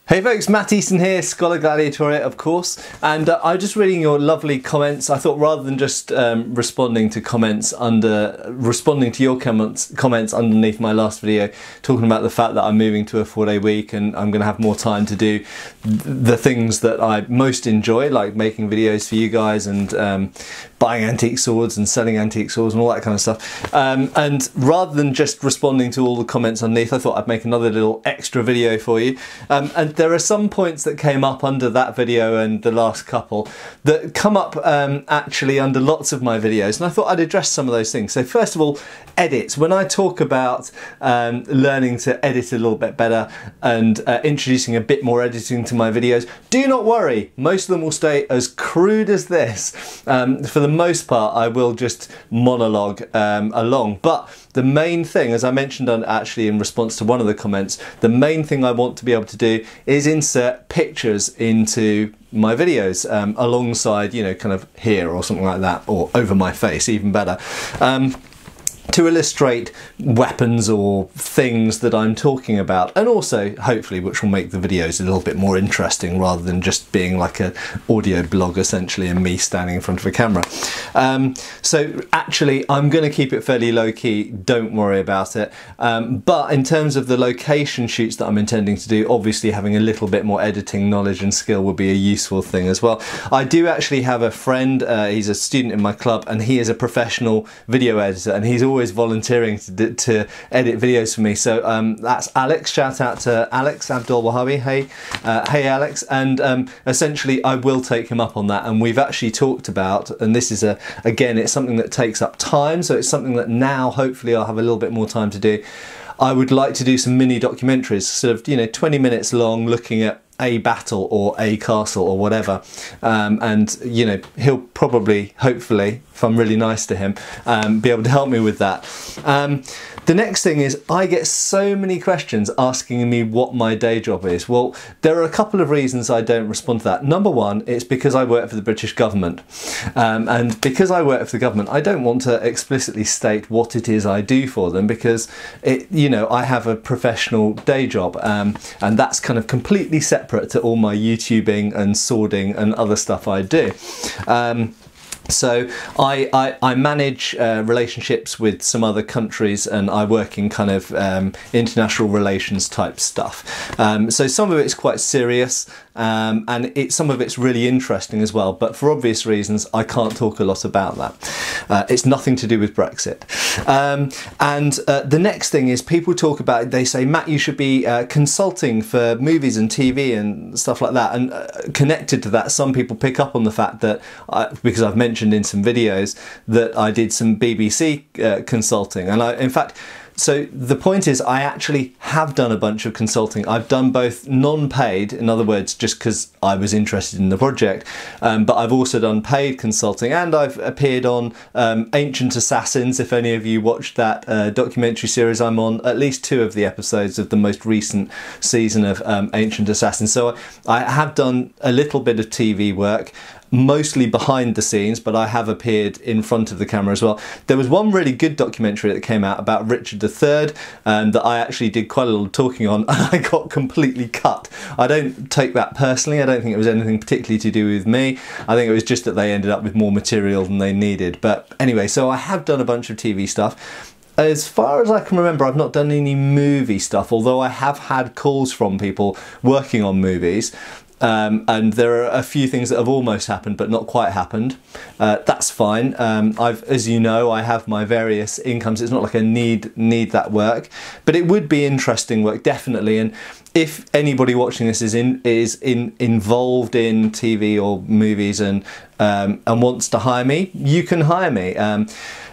Hey folks, Matt Easton here, scholagladiatoria of course, and I was just reading your lovely comments. I thought rather than just responding to your comments underneath my last video, talking about the fact that I'm moving to a 4-day week and I'm going to have more time to do the things that I most enjoy, like making videos for you guys and buying antique swords and selling antique swords and all that kind of stuff. And rather than just responding to all the comments underneath, I thought I'd make another little extra video for you. And there are some points that came up under that video and the last couple that come up actually under lots of my videos, and I thought I'd address some of those things. So first of all, edits. When I talk about learning to edit a little bit better and introducing a bit more editing to my videos, do not worry, most of them will stay as crude as this. For the most part I will just monologue along, but the main thing, as I mentioned actually in response to one of the comments, the main thing I want to be able to do is insert pictures into my videos alongside, you know, kind of here or something like that, or over my face, even better. To illustrate weapons or things that I'm talking about, and also hopefully which will make the videos a little bit more interesting rather than just being like an audio blog essentially and me standing in front of a camera. So actually I'm going to keep it fairly low key, don't worry about it, but in terms of the location shoots that I'm intending to do, obviously having a little bit more editing knowledge and skill will be a useful thing as well. I do actually have a friend, he's a student in my club and he is a professional video editor, and he's always volunteering to edit videos for me. So that's Alex. Shout out to Alex Abdul Wahabi. Hey Alex. And essentially I will take him up on that, and we've actually talked about, and this is again, it's something that takes up time, so it's something that now hopefully I'll have a little bit more time to do. I would like to do some mini documentaries, sort of, you know, 20 minutes long, looking at a battle or a castle or whatever, and you know, he'll probably, hopefully, if I'm really nice to him, be able to help me with that. The next thing is, I get so many questions asking me what my day job is. Well, there are a couple of reasons I don't respond to that. Number one, it's because I work for the British government, and because I work for the government, I don't want to explicitly state what it is I do for them, because you know, I have a professional day job, and that's kind of completely separate to all my YouTubing and swording and other stuff I do. So I manage relationships with some other countries, and I work in kind of international relations type stuff. So some of it's quite serious, and some of it's really interesting as well, but for obvious reasons I can't talk a lot about that. It's nothing to do with Brexit. And the next thing is, people talk about, they say, Matt, you should be consulting for movies and TV and stuff like that, and connected to that, some people pick up on the fact that because I've mentioned in some videos that I did some BBC consulting, and in fact, so the point is, I actually have done a bunch of consulting. I've done both non-paid, in other words, just because I was interested in the project, but I've also done paid consulting, and I've appeared on Ancient Assassins. If any of you watched that documentary series, I'm on at least 2 of the episodes of the most recent season of Ancient Assassins. So I have done a little bit of TV work, mostly behind the scenes, but I have appeared in front of the camera as well. There was one really good documentary that came out about Richard III that I actually did quite a little talking on, and I got completely cut. I don't take that personally. I don't think it was anything particularly to do with me. I think it was just that they ended up with more material than they needed. But anyway, so I have done a bunch of TV stuff. As far as I can remember, I've not done any movie stuff, although I have had calls from people working on movies. And there are a few things that have almost happened but not quite happened. That's fine. As you know, I have my various incomes. It's not like I need that work, but it would be interesting work, definitely. And if anybody watching this is involved in TV or movies and wants to hire me, you can hire me.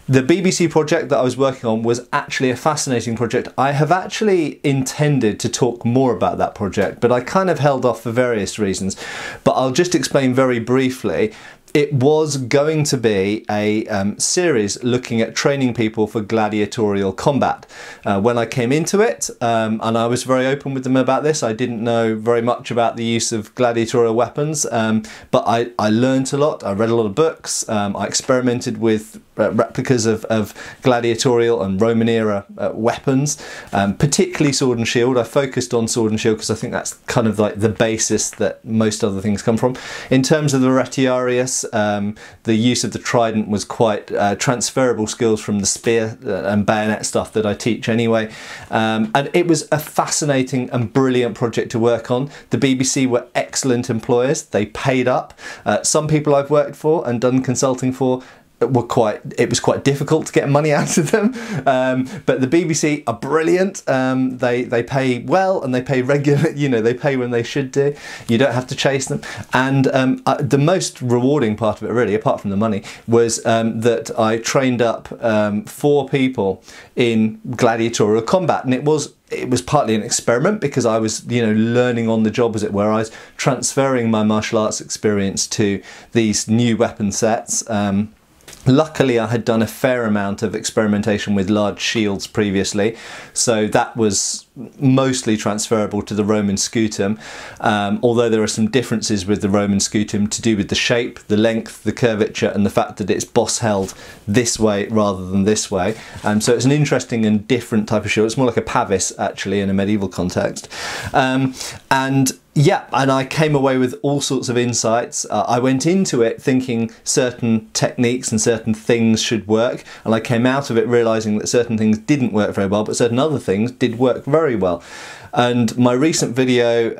The BBC project that I was working on was actually a fascinating project. I have actually intended to talk more about that project, but I kind of held off for various reasons. But I'll just explain very briefly. It was going to be a series looking at training people for gladiatorial combat. When I came into it, and I was very open with them about this, I didn't know very much about the use of gladiatorial weapons, but I learned a lot. I read a lot of books. I experimented with replicas of gladiatorial and Roman era weapons, particularly sword and shield. I focused on sword and shield because I think that's kind of like the basis that most other things come from. In terms of the retiarius, the use of the trident was quite transferable skills from the spear and bayonet stuff that I teach anyway, and it was a fascinating and brilliant project to work on. The BBC were excellent employers. They paid up. Some people I've worked for and done consulting for it was quite difficult to get money out of them, but the BBC are brilliant. They pay well, and they pay regular, you know, they pay when they should do. You don't have to chase them. And the most rewarding part of it, really, apart from the money, was that I trained up 4 people in gladiatorial combat, and it was partly an experiment because I was, you know, learning on the job, as it were. I was transferring my martial arts experience to these new weapon sets. Luckily, I had done a fair amount of experimentation with large shields previously, so that was mostly transferable to the Roman scutum, although there are some differences with the Roman scutum to do with the shape, the length, the curvature, and the fact that it's boss held this way rather than this way. So it's an interesting and different type of shield. It's more like a pavis, actually, in a medieval context. Yeah, and I came away with all sorts of insights. I went into it thinking certain techniques and certain things should work, and I came out of it realising that certain things didn't work very well, but certain other things did work very well. And my recent video,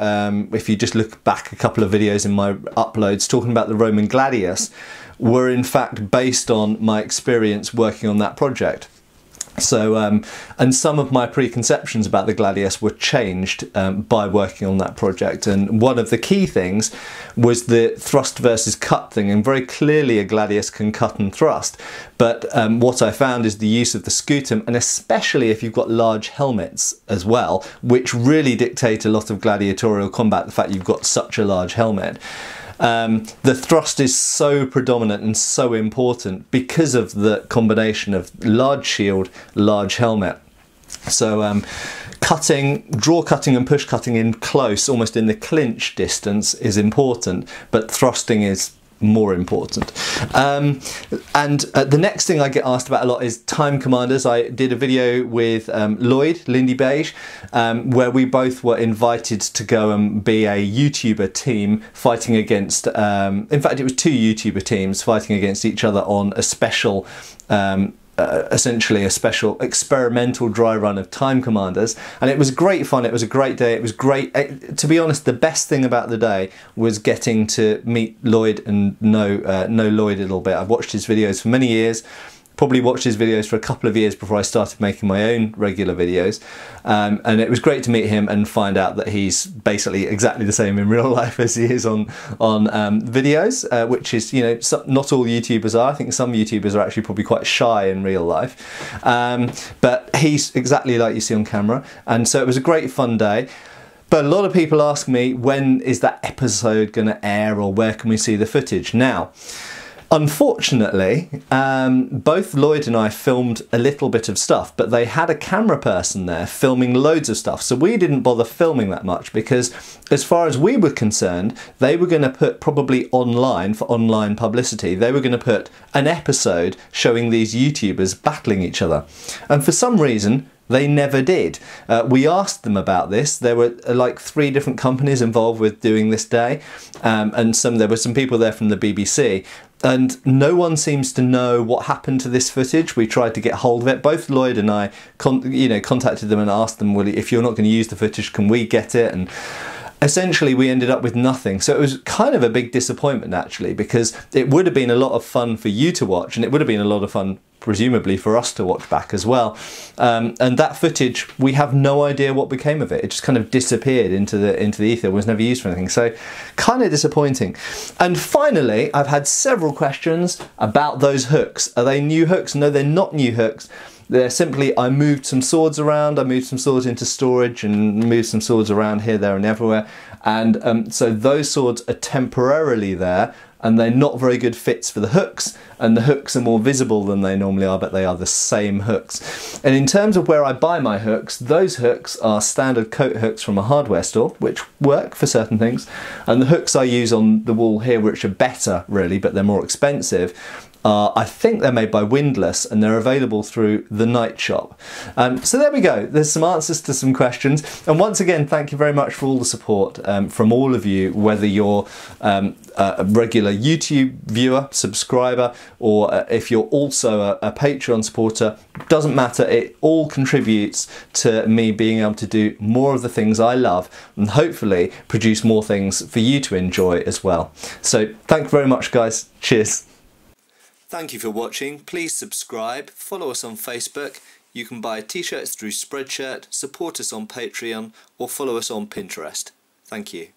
if you just look back a couple of videos in my uploads talking about the Roman gladius, were in fact based on my experience working on that project. So, and some of my preconceptions about the gladius were changed by working on that project, and one of the key things was the thrust versus cut thing, and very clearly a gladius can cut and thrust, but what I found is the use of the scutum, and especially if you've got large helmets as well, which really dictate a lot of gladiatorial combat, the fact you've got such a large helmet. The thrust is so predominant and so important because of the combination of large shield, large helmet. So cutting, draw cutting and push cutting in close, almost in the clinch distance, is important, but thrusting is more important. The next thing I get asked about a lot is time commanders. I did a video with Lloyd, Lindy Beige, where we both were invited to go and be a YouTuber team fighting against, in fact it was 2 YouTuber teams fighting against each other on a special essentially a special experimental dry run of time commanders, and it was great fun. It was a great day. It was great. To be honest, the best thing about the day was getting to meet Lloyd and know Lloyd a little bit. I've watched his videos for many years. Probably watched his videos for a couple of years before I started making my own regular videos, and it was great to meet him and find out that he's basically exactly the same in real life as he is on videos, which is, you know, not all YouTubers are. I think some YouTubers are actually probably quite shy in real life, but he's exactly like you see on camera, and so it was a great fun day. But a lot of people ask me, when is that episode going to air, or where can we see the footage? Now, unfortunately, both Lloyd and I filmed a little bit of stuff, but they had a camera person there filming loads of stuff, so we didn't bother filming that much because, as far as we were concerned, they were going to put probably online, for online publicity, they were going to put an episode showing these YouTubers battling each other. And for some reason, they never did. We asked them about this. There were like 3 different companies involved with doing this day, and there were some people there from the BBC, and no one seems to know what happened to this footage. We tried to get hold of it. Both Lloyd and I contacted them and asked them, well, if you're not going to use the footage, can we get it? And essentially we ended up with nothing. So it was kind of a big disappointment, actually, because it would have been a lot of fun for you to watch, and it would have been a lot of fun presumably for us to watch back as well. And that footage, we have no idea what became of it. It just kind of disappeared into the ether, was never used for anything. So kind of disappointing. And finally, I've had several questions about those hooks. Are they new hooks? No, they're not new hooks. They're simply, I moved some swords around, I moved some swords into storage and moved some swords around here, there and everywhere. And so those swords are temporarily there, and they're not very good fits for the hooks, and the hooks are more visible than they normally are, but they are the same hooks. And in terms of where I buy my hooks, those hooks are standard coat hooks from a hardware store, which work for certain things, and the hooks I use on the wall here, which are better really, but they're more expensive, I think they're made by Windless, and they're available through the Night Shop. So there we go, there's some answers to some questions, and once again thank you very much for all the support from all of you, whether you're a regular YouTube viewer, subscriber, or if you're also a Patreon supporter. Doesn't matter, it all contributes to me being able to do more of the things I love and hopefully produce more things for you to enjoy as well. So thank you very much guys, cheers. Thank you for watching. Please subscribe, follow us on Facebook. You can buy t-shirts through Spreadshirt, support us on Patreon, or follow us on Pinterest. Thank you.